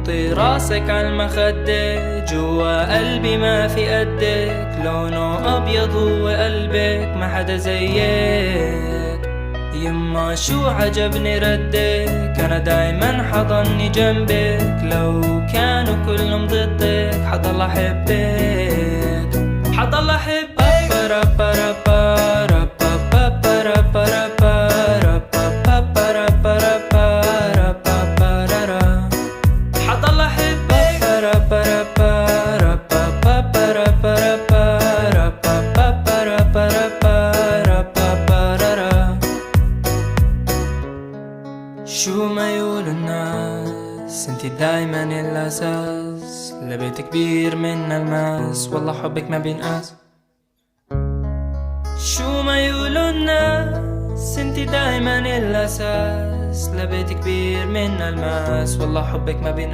حطي راسك عالمخدة، جوا قلبي ما في قدك، لونه أبيض هو قلبك ما حدا زيك. يما شو عجبني ردك، أنا دايما حضني جنبك، لو كانوا كلهم ضدك حضل أحبك، حضل أحبك. حضل أحبك. شو ما يقولوا الناس، انتي دايما الأساس، لبيت كبير من الماس، والله حبك ما بينقاس. شو ما يقولوا الناس، انتي دايما الأساس، لبيت كبير من الماس، والله حبك ما بينقاس.